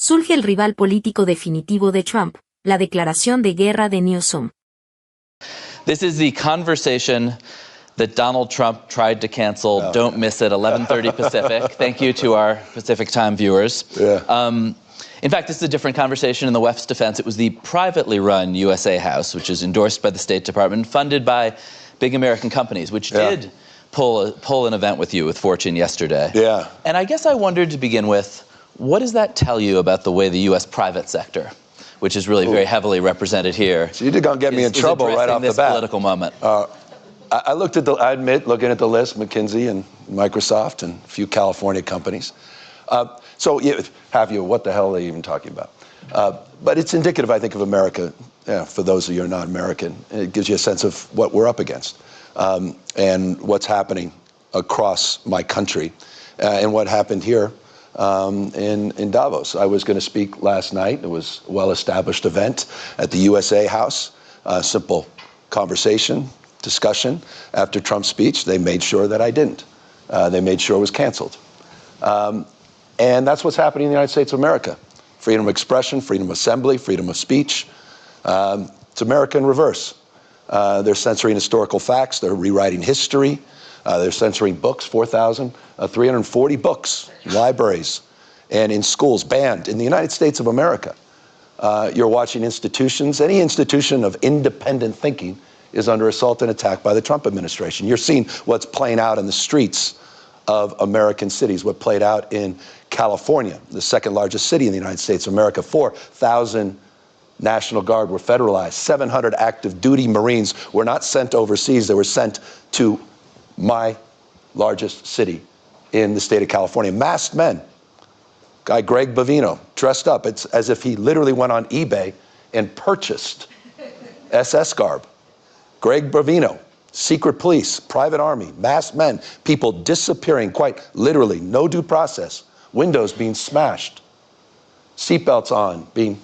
Surge el rival político definitivo de Trump, la Declaración de Guerra de Newsom. This is the conversation that Donald Trump tried to cancel. Oh. Don't miss it, 11:30 Pacific. Thank you to our Pacific time viewers. Yeah. In fact, this is a different conversation in the West's defense. It was the privately run USA House, which is endorsed by the State Department, funded by big American companies, which did pull an event with you with Fortune yesterday. Yeah. And I guess I wondered to begin with, what does that tell you about the way the U.S. private sector, which is really very heavily represented here, so you're going to get me in trouble right off the bat. Political moment. I looked at I admit, looking at the list, McKinsey and Microsoft and a few California companies. So what the hell are they even talking about? But it's indicative, I think, of America. For those of you who are not American, it gives you a sense of what we're up against and what's happening across my country and what happened here in Davos. I was going to speak last night. It was a well-established event at the USA House. Simple conversation, discussion. After Trump's speech, they made sure that I didn't. They made sure it was canceled. And that's what's happening in the United States of America. Freedom of expression, freedom of assembly, freedom of speech. It's America in reverse. They're censoring historical facts. They're rewriting history. They're censoring books, 4,340 books, libraries, and in schools, banned in the United States of America. You're watching institutions. Any institution of independent thinking is under assault and attack by the Trump administration. You're seeing what's playing out in the streets of American cities, what played out in California, the second largest city in the United States of America. 4,000 National Guard were federalized. 700 active duty Marines were not sent overseas. They were sent to my largest city in the state of California. Masked men. Guy Greg Bovino, dressed up. It's as if he literally went on eBay and purchased SS garb. Greg Bovino, secret police, private army, masked men, people disappearing, quite literally, no due process, windows being smashed, seatbelts on, being,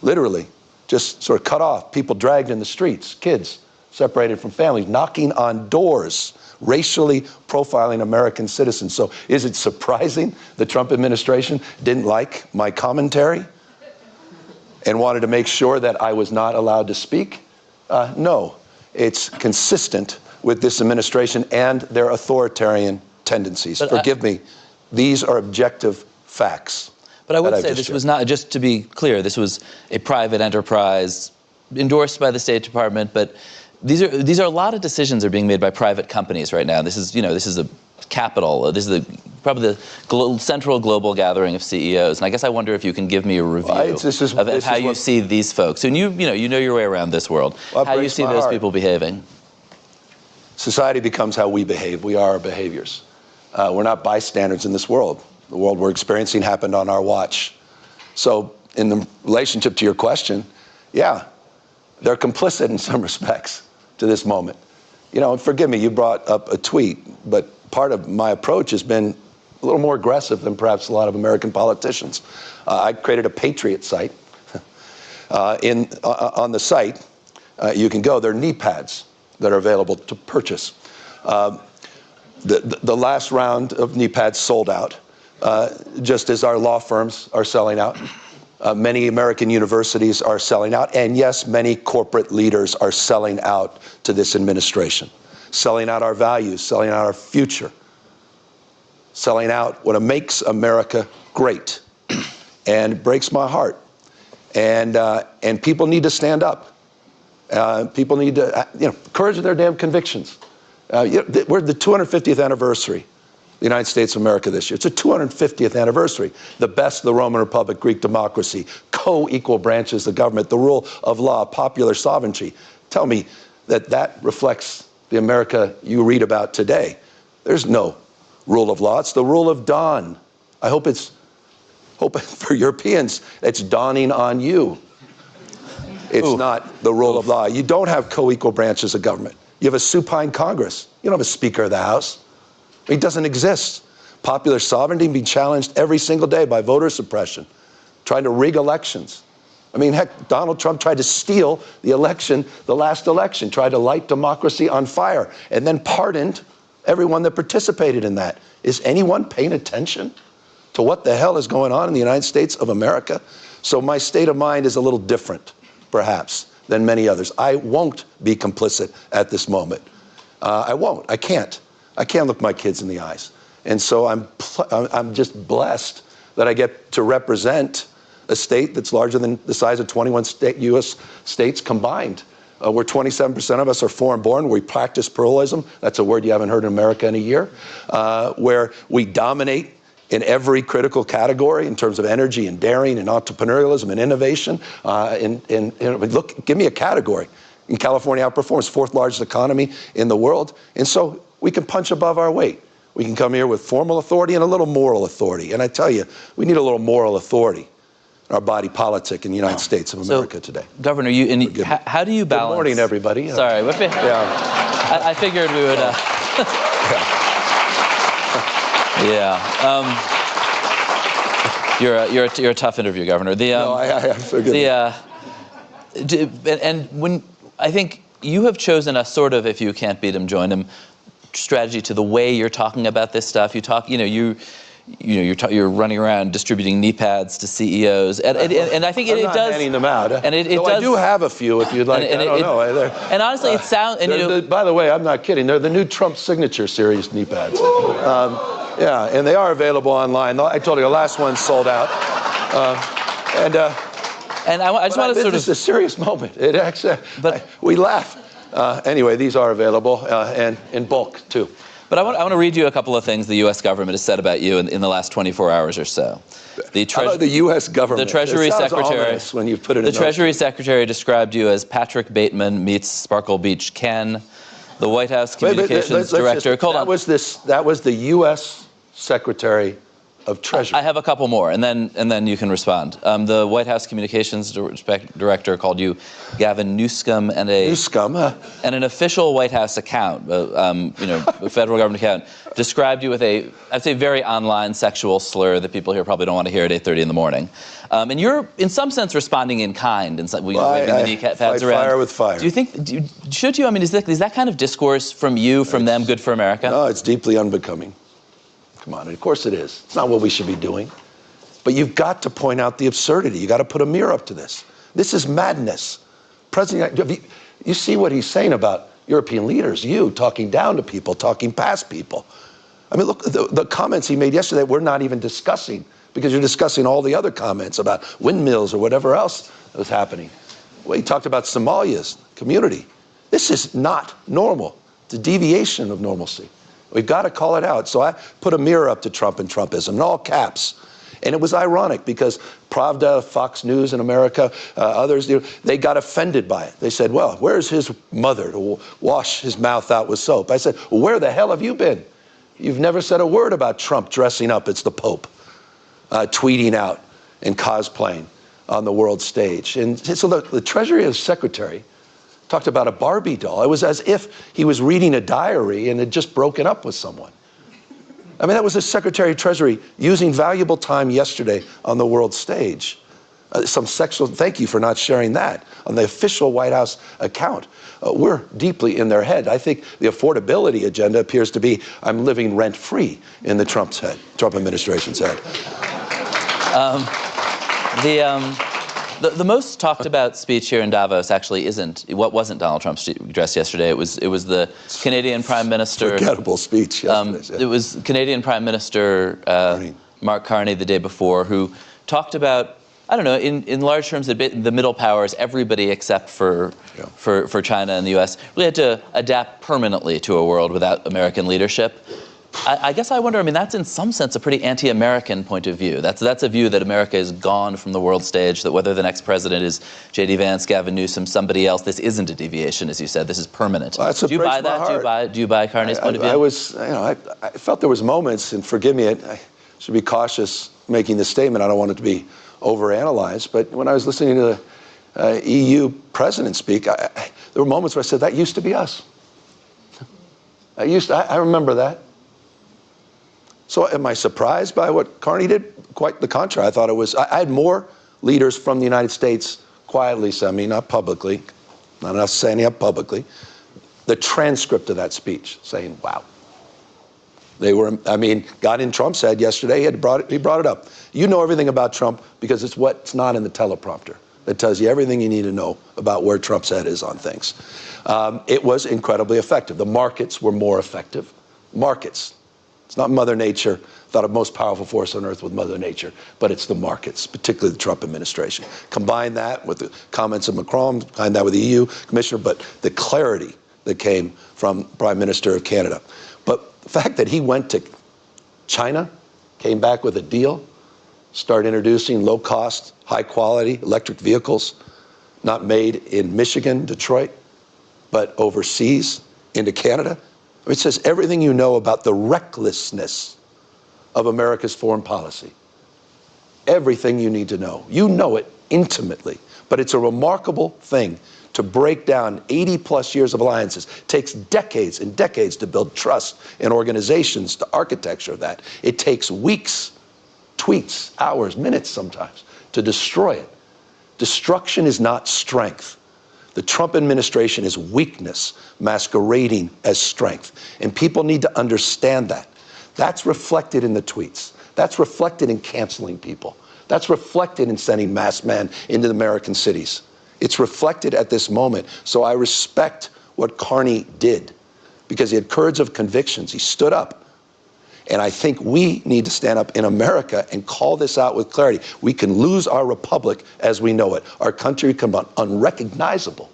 literally just sort of cut off, people dragged in the streets, kids separated from families, knocking on doors, racially profiling American citizens. So is it surprising the Trump administration didn't like my commentary and wanted to make sure that I was not allowed to speak? No. It's consistent with this administration and their authoritarian tendencies. But forgive me, these are objective facts. But I would say this was not, just to be clear, this was a private enterprise endorsed by the State Department, but these are a lot of decisions are being made by private companies right now. This is a capital. This is probably the central global gathering of CEOs. And I guess I wonder if you can give me a review of how you see these folks. And you know your way around this world. How you see those people behaving. Society becomes how we behave. We are our behaviors. We're not bystanders in this world. The world we're experiencing happened on our watch. So in the relationship to your question, yeah, they're complicit in some respects to this moment. And forgive me, you brought up a tweet, but part of my approach has been a little more aggressive than perhaps a lot of American politicians. I created a Patriot site. On the site, you can go. There are knee pads that are available to purchase. The last round of knee pads sold out, just as our law firms are selling out. Many American universities are selling out. And yes, many corporate leaders are selling out to this administration. Selling out our values, selling out our future, selling out what makes America great. And it breaks my heart. And people need to stand up. People need to, courage of their damn convictions. We're the 250th anniversary, the United States of America this year. It's the 250th anniversary. The best of the Roman Republic, Greek democracy, co-equal branches of government, the rule of law, popular sovereignty. Tell me that reflects the America you read about today. There's no rule of law. It's the rule of dawn. I hope for Europeans, it's dawning on you. It's not the rule of law. You don't have co-equal branches of government. You have a supine Congress. You don't have a Speaker of the House. It doesn't exist. Popular sovereignty being challenged every single day by voter suppression, trying to rig elections. I mean, heck, Donald Trump tried to steal the election, the last election, tried to light democracy on fire, and then pardoned everyone that participated in that. Is anyone paying attention to what the hell is going on in the United States of America. So my state of mind is a little different, perhaps, than many others. I won't be complicit at this moment. I won't. I can't. I can't look my kids in the eyes. And so I'm just blessed that I get to represent a state that's larger than the size of 21 U.S. states combined. Where 27% of us are foreign-born. We practice pluralism. That's a word you haven't heard in America in a year. Where we dominate in every critical category in terms of energy and daring and entrepreneurialism and innovation. Look, give me a category. In California, outperforms, fourth largest economy in the world. And so we can punch above our weight. We can come here with formal authority and a little moral authority. And I tell you, we need a little moral authority in our body politic in the United States of America today. Governor, how do you balance? Good morning, everybody. Sorry, I figured we would. You're a tough interview, Governor. I figured. And when I think you have chosen a sort of, if you can't beat him, join him strategy to the way you're talking about this stuff. You talk, you're running around distributing knee pads to CEOs, and I think it does. I'm not handing them out. And it does. I do have a few if you'd like. I don't know. And honestly, it sounds. By the way, I'm not kidding. They're the new Trump signature series knee pads. Yeah, and they are available online. I told you the last one sold out. And I just want to sort of. It's a serious moment. It actually. But we laugh. Anyway, these are available and in bulk too. But I want to read you a couple of things the U.S. government has said about you in the last 24 hours or so. The U.S. government. The Treasury Secretary. When you put it the Treasury Secretary described you as Patrick Bateman meets Sparkle Beach Ken. The White House Communications Director. That was the U.S. Secretary of Treasury. I have a couple more, and then you can respond. The White House Communications Director called you Gavin Newsom, and an official White House account, a federal government account, described you with I'd say, very online sexual slur that people here probably don't want to hear at 8:30 in the morning. And you're, in some sense, responding in kind, and waving the knee pads around. Fire with fire. Do you think? Should you? I mean, is that kind of discourse from you, from them, good for America? No, it's deeply unbecoming. Come on, and of course it is. It's not what we should be doing. But you've got to point out the absurdity. You've got to put a mirror up to this. This is madness. President, you see what he's saying about European leaders, you talking down to people, talking past people. I mean, look, the comments he made yesterday we're not even discussing because you're discussing all the other comments about windmills or whatever else that was happening. Well, he talked about Somalia's community. This is not normal. It's a deviation of normalcy. We've got to call it out. So I put a mirror up to Trump and Trumpism in all caps. And it was ironic because Pravda, Fox News in America, others, they got offended by it. They said, well, where's his mother to wash his mouth out with soap? I said, well, where the hell have you been? You've never said a word about Trump dressing up as the Pope, tweeting out and cosplaying on the world stage. And so the Treasury Secretary talked about a Barbie doll. It was as if he was reading a diary and had just broken up with someone. I mean, that was the Secretary of Treasury using valuable time yesterday on the world stage. Thank you for not sharing that on the official White House account. We're deeply in their head. I think the affordability agenda appears to be, I'm living rent-free in the Trump administration's head. The most talked about speech here in Davos actually wasn't Donald Trump's address yesterday. It was the Canadian Prime Minister. Forgettable speech yesterday. It was Canadian Prime Minister Mark Carney the day before, who talked about, I don't know, in large terms, the middle powers, everybody except for China and the U.S. really had to adapt permanently to a world without American leadership. I guess I wonder, I mean, that's in some sense a pretty anti-American point of view. That's a view that America is gone from the world stage, that whether the next president is J.D. Vance, Gavin Newsom, somebody else, this isn't a deviation, as you said. This is permanent. Well, do you buy that? Do you buy Carney's point of view? I felt there was moments, and forgive me, I should be cautious making this statement. I don't want it to be overanalyzed. But when I was listening to the EU president speak, there were moments where I said, that used to be us. I remember that. So am I surprised by what Carney did? Quite the contrary. I thought it was, I had more leaders from the United States quietly, not publicly, not enough saying it publicly, the transcript of that speech saying, wow, They were, I mean, got in Trump's head yesterday. He brought it up. You know everything about Trump because it's what's not in the teleprompter. It tells you everything you need to know about where Trump's head is on things. It was incredibly effective. The markets were more effective. Markets. It's not Mother Nature. Thought of most powerful force on earth with Mother Nature, but it's the markets, particularly the Trump administration. Combine that with the comments of Macron, combine that with the EU commissioner, but the clarity that came from Prime Minister of Canada. But the fact that he went to China, came back with a deal, started introducing low-cost, high-quality electric vehicles, not made in Michigan, Detroit, but overseas into Canada. I mean, it says everything you know about the recklessness of America's foreign policy. Everything you need to know. You know it intimately, but it's a remarkable thing to break down 80-plus years of alliances. It takes decades and decades to build trust in organizations, the architecture of that. It takes weeks, tweets, hours, minutes sometimes, to destroy it. Destruction is not strength. The Trump administration is weakness masquerading as strength. And people need to understand that. That's reflected in the tweets. That's reflected in canceling people. That's reflected in sending masked men into the American cities. It's reflected at this moment. So I respect what Carney did because he had courage of convictions. He stood up. And I think we need to stand up in America and call this out with clarity. We can lose our republic as we know it. Our country can become unrecognizable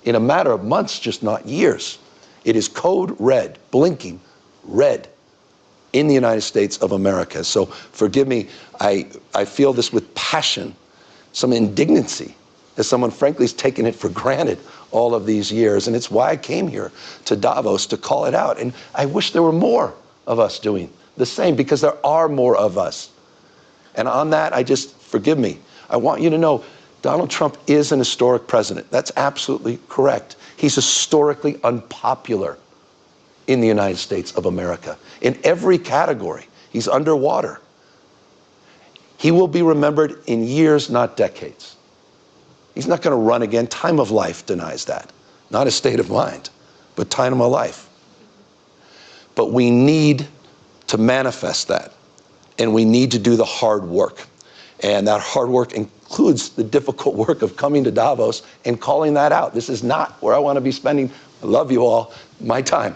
in a matter of months, just not years. It is code red, blinking red in the United States of America. So forgive me, I feel this with passion, some indignancy, as someone frankly has taken it for granted all of these years. And it's why I came here to Davos to call it out. And I wish there were more of us doing the same, because there are more of us. And on that, forgive me, I want you to know Donald Trump is an historic president. That's absolutely correct. He's historically unpopular in the United States of America. In every category, he's underwater. He will be remembered in years, not decades. He's not going to run again. Time of life denies that. Not his state of mind, but time of life. But we need to manifest that, and we need to do the hard work. And that hard work includes the difficult work of coming to Davos and calling that out. This is not where I want to be spending, I love you all, my time.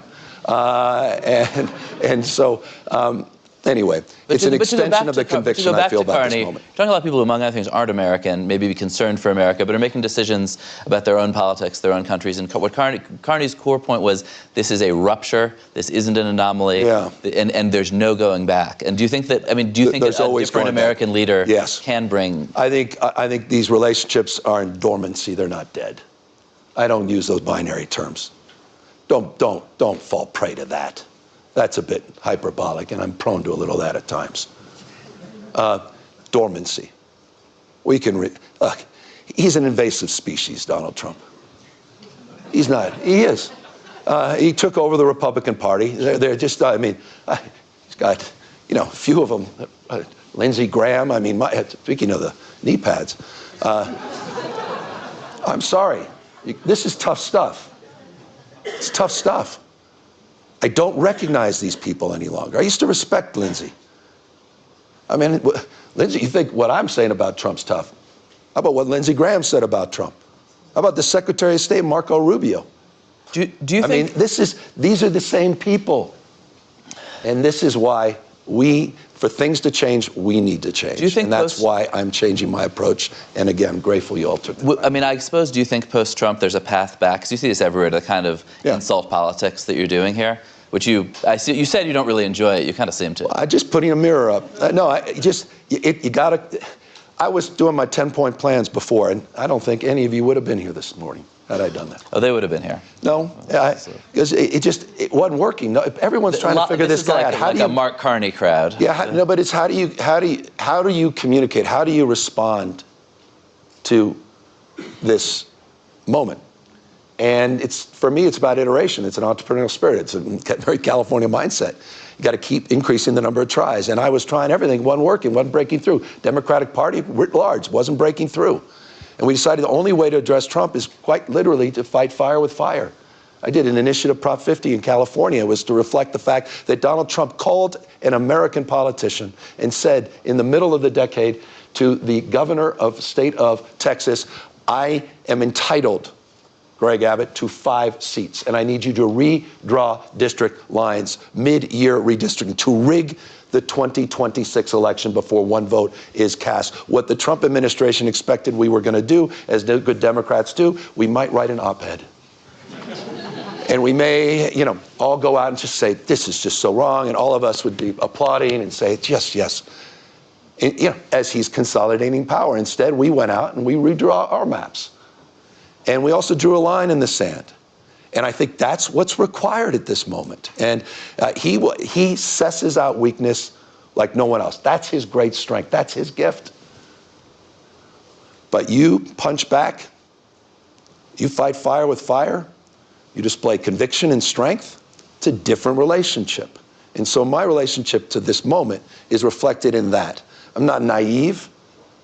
Anyway, it's an extension of the conviction I feel about this moment. Talking a lot of people who, among other things, aren't American, maybe be concerned for America, but are making decisions about their own politics, their own countries. And what Carney's core point was, this is a rupture, this isn't an anomaly, and there's no going back. And do you think that, a different American leader can bring... I think these relationships are in dormancy, they're not dead. I don't use those binary terms. Don't fall prey to that. That's a bit hyperbolic, and I'm prone to a little of that at times. Dormancy. We can look, he's an invasive species, Donald Trump. He's not. He is. He took over the Republican Party. They're just, he's got, a few of them. Lindsey Graham, speaking of the knee pads. I'm sorry. This is tough stuff. It's tough stuff. I don't recognize these people any longer. I used to respect Lindsey. Lindsey, you think what I'm saying about Trump's tough? How about what Lindsey Graham said about Trump? How about the Secretary of State, Marco Rubio? Do you think... these are the same people. And this is why for things to change, we need to change. Do you think and that's why I'm changing my approach. And again, I'm grateful you all took the time. I suppose, do you think post-Trump there's a path back? Because you see this everywhere, the kind of insult politics that you're doing here, which you said you don't really enjoy it. You kind of seem to. Well, just putting a mirror up. You gotta. I was doing my 10-point plans before, and I don't think any of you would have been here this morning had I done that. Oh, they would have been here. No, because it wasn't working. No, everyone's trying to figure this guy out. How do you, a Mark Carney crowd. Yeah, but it's how do you communicate? How do you respond to this moment? And for me, it's about iteration. It's an entrepreneurial spirit. It's a very California mindset. You got to keep increasing the number of tries. And I was trying everything, wasn't working, wasn't breaking through. Democratic Party, writ large, wasn't breaking through. And we decided the only way to address Trump is quite literally to fight fire with fire. I did an initiative, Prop 50 in California. It was to reflect the fact that Donald Trump called an American politician and said in the middle of the decade to the governor of the state of Texas, I am entitled, Greg Abbott, to 5 seats, and I need you to redraw district lines, mid-year redistricting, to rig the 2026 election before one vote is cast. What the Trump administration expected we were going to do, as good Democrats do, we might write an op-ed. And we may, all go out and just say, this is just so wrong, and all of us would be applauding and say, yes, yes. And, as he's consolidating power. Instead, we went out and we redraw our maps. And we also drew a line in the sand. And I think that's what's required at this moment. And he susses out weakness like no one else. That's his great strength. That's his gift. But you punch back. You fight fire with fire. You display conviction and strength. It's a different relationship. And so my relationship to this moment is reflected in that. I'm not naive.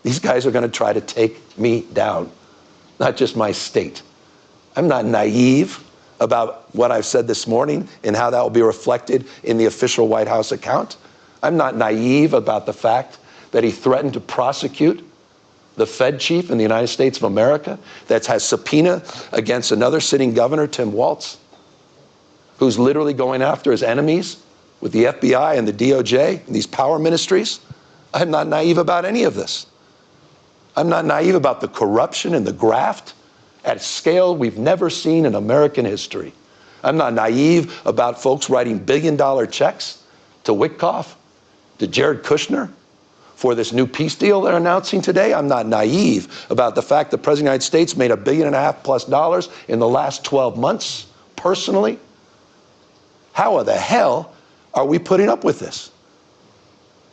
These guys are going to try to take me down, not just my state. I'm not naive about what I've said this morning and how that will be reflected in the official White House account. I'm not naive about the fact that he threatened to prosecute the Fed chief in the United States of America that has subpoena against another sitting governor, Tim Walz, who's literally going after his enemies with the FBI and the DOJ and these power ministries. I'm not naive about any of this. I'm not naive about the corruption and the graft at a scale we've never seen in American history. I'm not naive about folks writing billion-dollar checks to Witkoff, to Jared Kushner, for this new peace deal they're announcing today. I'm not naive about the fact that the President of the United States made $1.5 billion+ in the last 12 months, personally. How the hell are we putting up with this?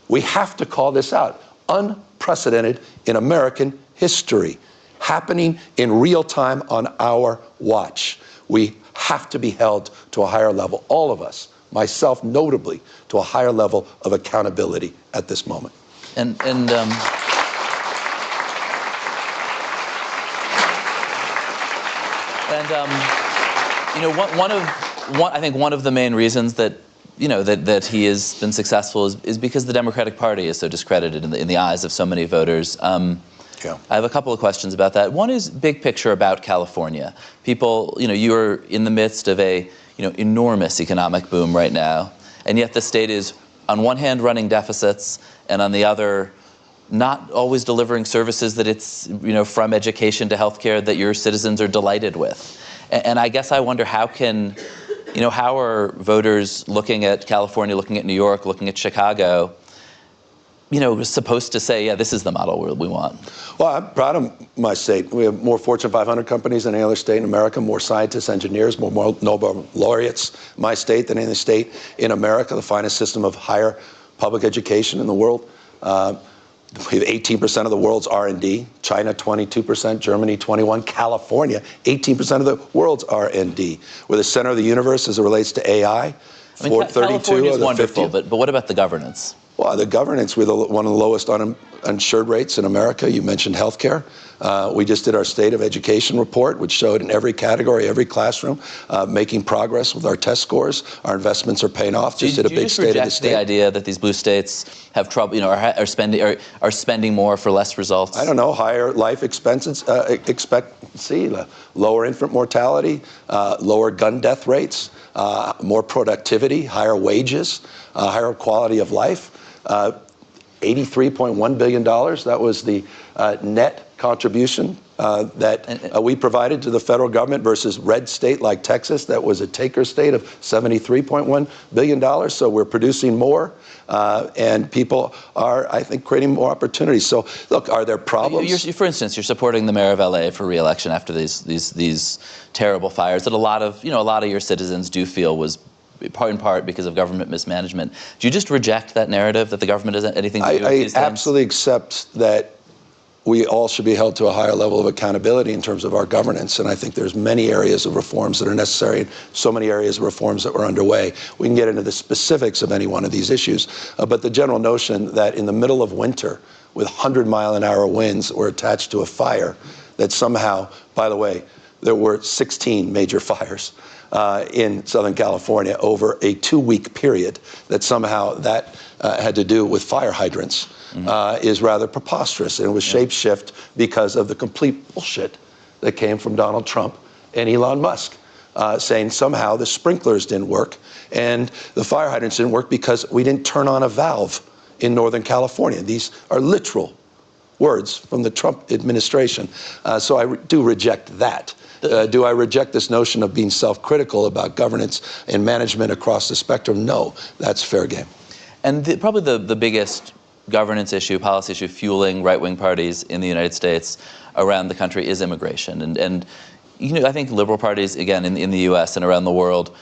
We have to call this out. Unprecedented in American history, happening in real time on our watch. We have to be held to a higher level, all of us, myself notably, to a higher level of accountability at this moment. I think one of the main reasons that that he has been successful is because the Democratic Party is so discredited in the eyes of so many voters. Yeah. I have a couple of questions about that. One is big picture about California. People, you're in the midst of a enormous economic boom right now, and yet the state is on one hand running deficits, and on the other not always delivering services that it's from education to healthcare that your citizens are delighted with. And I guess I wonder how are voters looking at California, looking at New York, looking at Chicago, supposed to say, yeah, this is the model we want? Well, I'm proud of my state. We have more Fortune 500 companies than any other state in America, more scientists, engineers, more Nobel laureates in my state than any state in America, the finest system of higher public education in the world. We have 18% of the world's R&D, China 22%, Germany 21%, California 18% of the world's R&D. We're the center of the universe as it relates to AI. California is wonderful, but what about the governance? Well, the governance, we're one of the lowest uninsured rates in America. You mentioned healthcare. We just did our State of Education report, which showed in every category, every classroom, making progress with our test scores. Our investments are paying off. Just did a big State of the State. The idea that these blue states have trouble, are spending more for less results? I don't know. Higher life expectancy, lower infant mortality, lower gun death rates, more productivity, higher wages, higher quality of life. $83.1 billion. That was the net contribution that we provided to the federal government versus red state like Texas that was a taker state of $73.1 billion. So we're producing more and people are, I think, creating more opportunities. So look, are there problems? For instance, you're supporting the mayor of LA for re-election after these terrible fires that a lot of your citizens do feel was in part because of government mismanagement. Do you just reject that narrative that the government has anything to do with these things? I absolutely accept that we all should be held to a higher level of accountability in terms of our governance. And I think there's many areas of reforms that are necessary, and so many areas of reforms that were underway. We can get into the specifics of any one of these issues. But the general notion that in the middle of winter, with 100-mile-an-hour winds that were attached to a fire, that somehow, by the way, there were 16 major fires. in Southern California over a 2-week period, that somehow that had to do with fire hydrants, is rather preposterous. And it was shapeshift because of the complete bullshit that came from Donald Trump and Elon Musk, saying somehow the sprinklers didn't work and the fire hydrants didn't work because we didn't turn on a valve in Northern California. These are literal words from the Trump administration. So I do reject that. Do I reject this notion of being self-critical about governance and management across the spectrum? No, that's fair game. And probably the biggest governance issue, policy issue, fueling right-wing parties in the United States around the country is immigration. And you know, I think liberal parties, again, in the U.S. and around the world,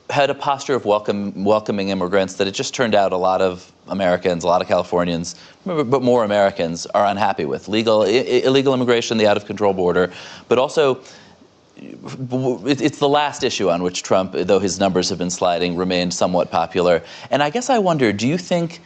had a posture of welcoming immigrants that it just turned out a lot of Americans, a lot of Californians, but more Americans are unhappy with. Illegal immigration, the out-of-control border, but also it's the last issue on which Trump, though his numbers have been sliding, remained somewhat popular. And I guess I wonder, do you think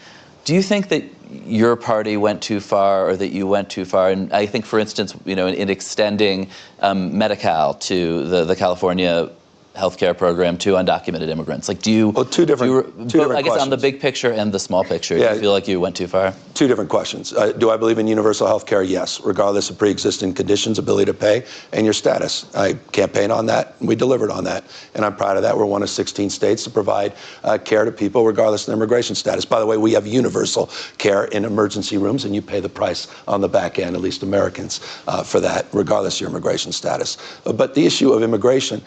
that your party went too far, or that you went too far? And I think, for instance, you know, in extending Medi-Cal to the California healthcare program to undocumented immigrants. Like, do you? Well, two different I guess on the big picture and the small picture, do you feel like you went too far? Two different questions. Do I believe in universal health care? Yes, regardless of pre-existing conditions, ability to pay, and your status. I campaigned on that, and we delivered on that, and I'm proud of that. We're one of 16 states to provide care to people regardless of their immigration status. By the way, we have universal care in emergency rooms, and you pay the price on the back end, at least Americans, for that, regardless of your immigration status. But the issue of immigration,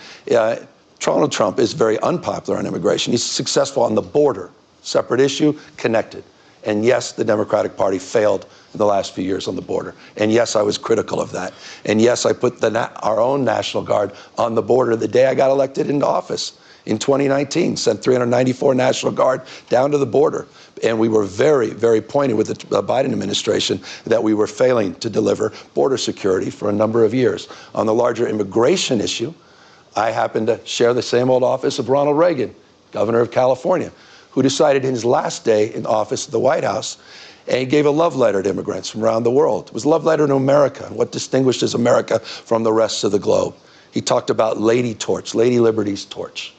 Donald Trump is very unpopular on immigration. He's successful on the border. Separate issue, connected. And yes, the Democratic Party failed in the last few years on the border. And yes, I was critical of that. And yes, I put our own National Guard on the border the day I got elected into office in 2019, sent 394 National Guard down to the border. And we were very, very pointed with the Biden administration that we were failing to deliver border security for a number of years. On the larger immigration issue, I happen to share the same old office of Ronald Reagan, governor of California, who decided in his last day in office at the White House, and he gave a love letter to immigrants from around the world. It was a love letter to America and what distinguishes America from the rest of the globe. He talked about Lady Torch, Lady Liberty's torch.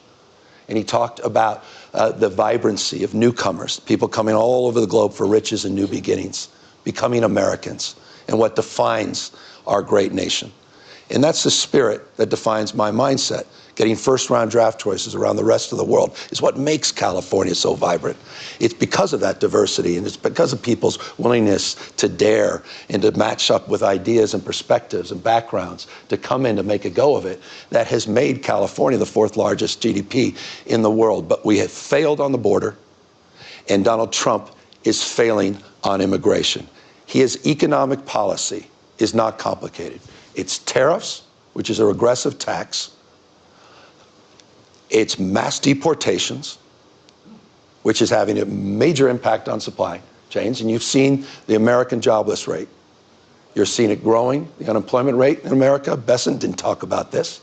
And he talked about the vibrancy of newcomers, people coming all over the globe for riches and new beginnings, becoming Americans, and what defines our great nation. And that's the spirit that defines my mindset. Getting first-round draft choices around the rest of the world is what makes California so vibrant. It's because of that diversity, and it's because of people's willingness to dare and to match up with ideas and perspectives and backgrounds to come in to make a go of it that has made California the 4th largest GDP in the world. But we have failed on the border, and Donald Trump is failing on immigration. His economic policy is not complicated. It's tariffs, which is a regressive tax. It's mass deportations, which is having a major impact on supply chains. And you've seen the American jobless rate. You're seeing it growing, the unemployment rate in America. Besant didn't talk about this.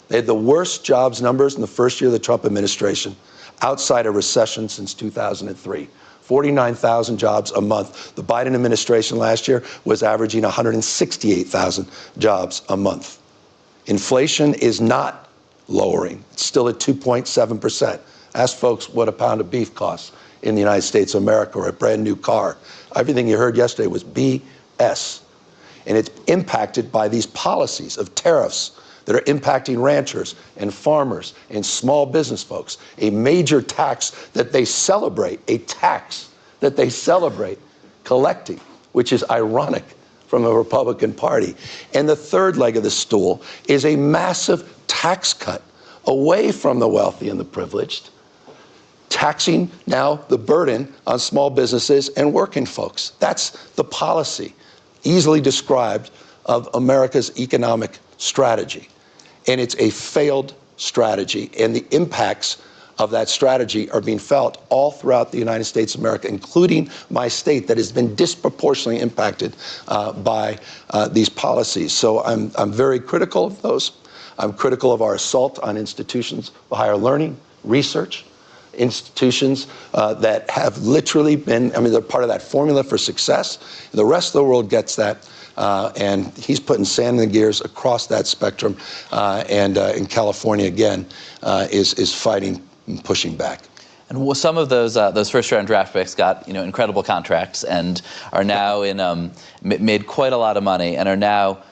They had the worst jobs numbers in the first year of the Trump administration, outside a recession since 2003. 49,000 jobs a month. The Biden administration last year was averaging 168,000 jobs a month. Inflation is not lowering. It's still at 2.7%. Ask folks what a pound of beef costs in the United States of America, or a brand new car. Everything you heard yesterday was BS. And it's impacted by these policies of tariffs that are impacting ranchers and farmers and small business folks. A major tax that they celebrate, collecting, which is ironic from the Republican Party. And the third leg of the stool is a massive tax cut away from the wealthy and the privileged, taxing now the burden on small businesses and working folks. That's the policy, easily described, of America's economic strategy. And it's a failed strategy, and the impacts of that strategy are being felt all throughout the United States of America, including my state that has been disproportionately impacted by these policies. So I'm very critical of those. I'm critical of our assault on institutions of higher learning, research, institutions that have literally been, I mean, they're part of that formula for success. The rest of the world gets that. And he's putting sand in the gears across that spectrum. And in California, again, is fighting and pushing back. And some of those first-round draft picks got incredible contracts and are now made quite a lot of money and are now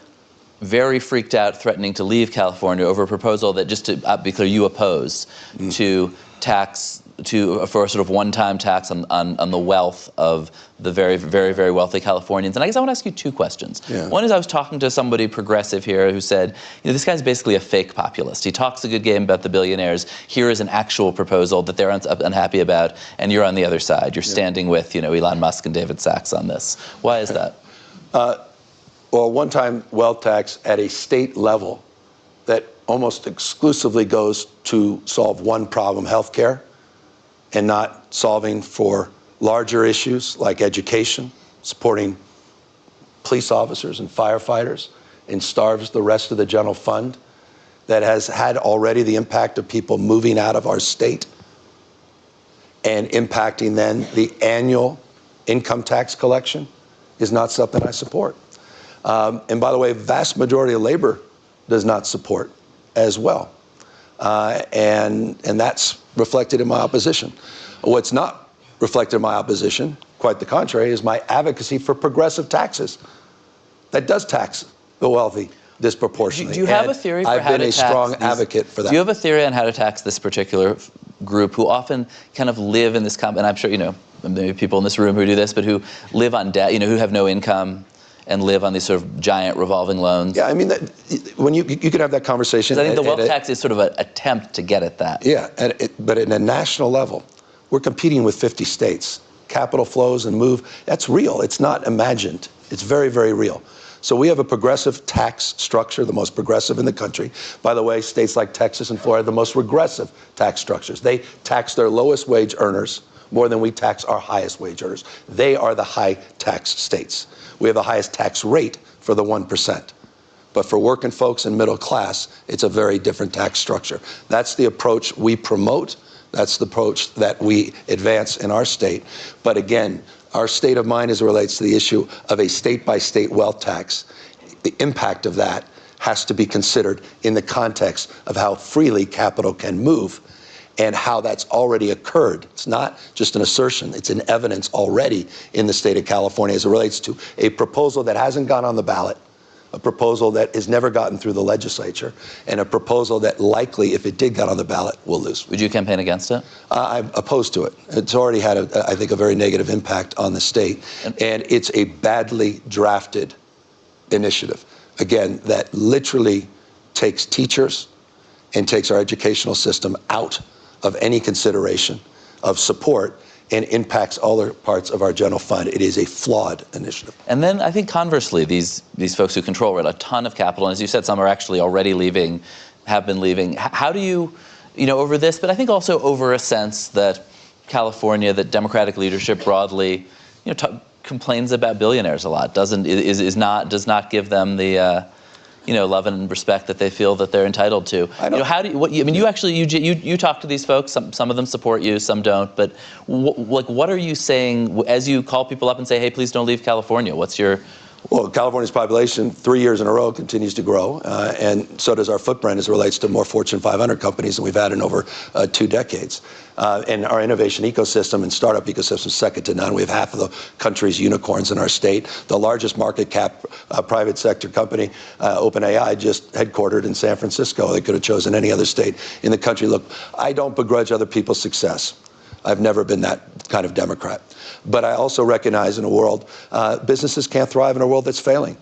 very freaked out, threatening to leave California over a proposal that, just to be clear, you oppose to tax for a sort of one-time tax on the wealth of the very, very, very wealthy Californians. And I guess I want to ask you two questions. Yeah. One is, I was talking to somebody progressive here who said, this guy's basically a fake populist. He talks a good game about the billionaires. Here is an actual proposal that they're unhappy about, and you're on the other side. You're standing with Elon Musk and David Sachs on this. Why is that? Well, one-time wealth tax at a state level that almost exclusively goes to solve one problem, healthcare, and not solving for larger issues like education, supporting police officers and firefighters, and starves the rest of the general fund, that has had already the impact of people moving out of our state and impacting then the annual income tax collection, is not something I support. And by the way, vast majority of labor does not support as well. And that's reflected in my opposition. What's not reflected in my opposition, quite the contrary, is my advocacy for progressive taxes that does tax the wealthy disproportionately. Do you have a theory for how to tax? I've been a strong advocate for that. Do you have a theory on how to tax this particular group who often kind of live in this, and I'm sure, maybe people in this room who do this, but who live on debt, who have no income and live on these sort of giant revolving loans? Yeah, I mean, when you could have that conversation. I think the wealth tax is sort of an attempt to get at that. Yeah, but at a national level, we're competing with 50 states. Capital flows and move, that's real. It's not imagined. It's very, very real. So we have a progressive tax structure, the most progressive in the country. By the way, states like Texas and Florida have the most regressive tax structures. They tax their lowest wage earners more than we tax our highest wage earners. They are the high tax states. We have the highest tax rate for the 1%. But for working folks and middle class, it's a very different tax structure. That's the approach we promote. That's the approach that we advance in our state. But again, our state of mind as it relates to the issue of a state-by-state wealth tax, the impact of that has to be considered in the context of how freely capital can move and how that's already occurred. It's not just an assertion, it's an evidence already in the state of California as it relates to a proposal that hasn't gone on the ballot, a proposal that has never gotten through the legislature, and a proposal that likely, if it did get on the ballot, will lose. Would you campaign against it? I'm opposed to it. It's already had, I think, a very negative impact on the state, and it's a badly drafted initiative. Again, that literally takes teachers and takes our educational system out of any consideration of support and impacts other parts of our general fund. It is a flawed initiative. And then I think conversely, these folks who control a ton of capital, and as you said, some are actually already leaving, have been leaving. How do you, over this, but I think also over a sense that California, that Democratic leadership broadly, complains about billionaires a lot, does not give them the love and respect that they feel that they're entitled to. How do you, you talk to these folks, some of them support you, some don't, but what are you saying as you call people up and say, hey, please don't leave California? What's your... Well, California's population 3 years in a row continues to grow, and so does our footprint as it relates to more Fortune 500 companies than we've had in over 2 decades. And our innovation ecosystem and startup ecosystem is second to none. We have half of the country's unicorns in our state. The largest market cap private sector company, OpenAI, just headquartered in San Francisco. They could have chosen any other state in the country. Look, I don't begrudge other people's success. I've never been that kind of Democrat. But I also recognize in a world, businesses can't thrive in a world that's failing.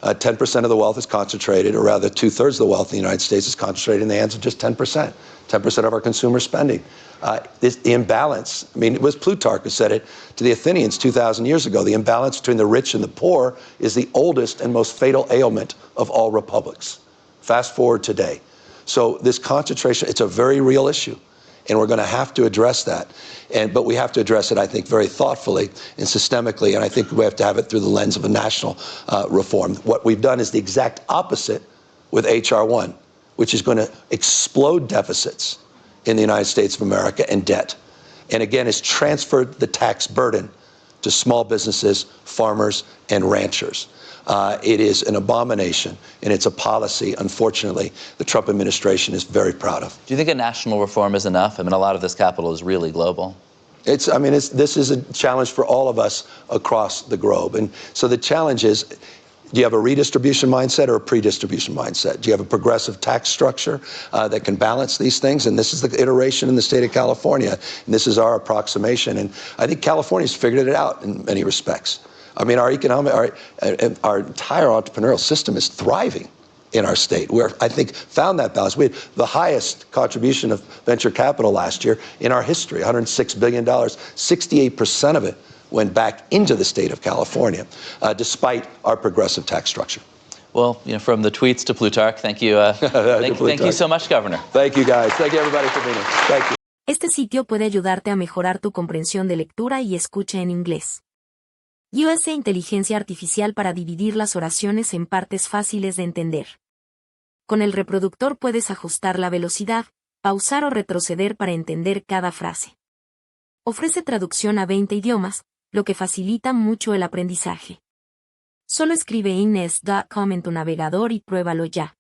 10% of the wealth is concentrated, or rather 2/3 of the wealth in the United States is concentrated in the hands of just 10%. 10% of our consumer spending. The imbalance, it was Plutarch who said it to the Athenians 2,000 years ago, the imbalance between the rich and the poor is the oldest and most fatal ailment of all republics. Fast forward today. So this concentration, it's a very real issue. And we're going to have to address that. But we have to address it, I think, very thoughtfully and systemically. And I think we have to have it through the lens of a national reform. What we've done is the exact opposite with H.R. 1, which is going to explode deficits in the United States of America and debt. And again, it's transferred the tax burden to small businesses, farmers, and ranchers. It is an abomination, and it's a policy, unfortunately, the Trump administration is very proud of. Do you think a national reform is enough? I mean, a lot of this capital is really global. This is a challenge for all of us across the globe. And so the challenge is, do you have a redistribution mindset or a predistribution mindset? Do you have a progressive tax structure that can balance these things? And this is the iteration in the state of California, and this is our approximation. And I think California's figured it out in many respects. I mean, our entire entrepreneurial system is thriving in our state. We, I think, found that balance. We had the highest contribution of venture capital last year in our history, $106 billion. 68% of it went back into the state of California, despite our progressive tax structure. Well, you know, from the tweets to Plutarch, thank you. Thank you so much, Governor. Thank you, guys. Thank you, everybody, for being here. Thank you. Este sitio puede ayudarte a mejorar tu comprensión de lectura y escucha en inglés. USA Inteligencia Artificial para dividir las oraciones en partes fáciles de entender. Con el reproductor puedes ajustar la velocidad, pausar o retroceder para entender cada frase. Ofrece traducción a 20 idiomas, lo que facilita mucho el aprendizaje. Solo escribe inglés.com en tu navegador y pruébalo ya.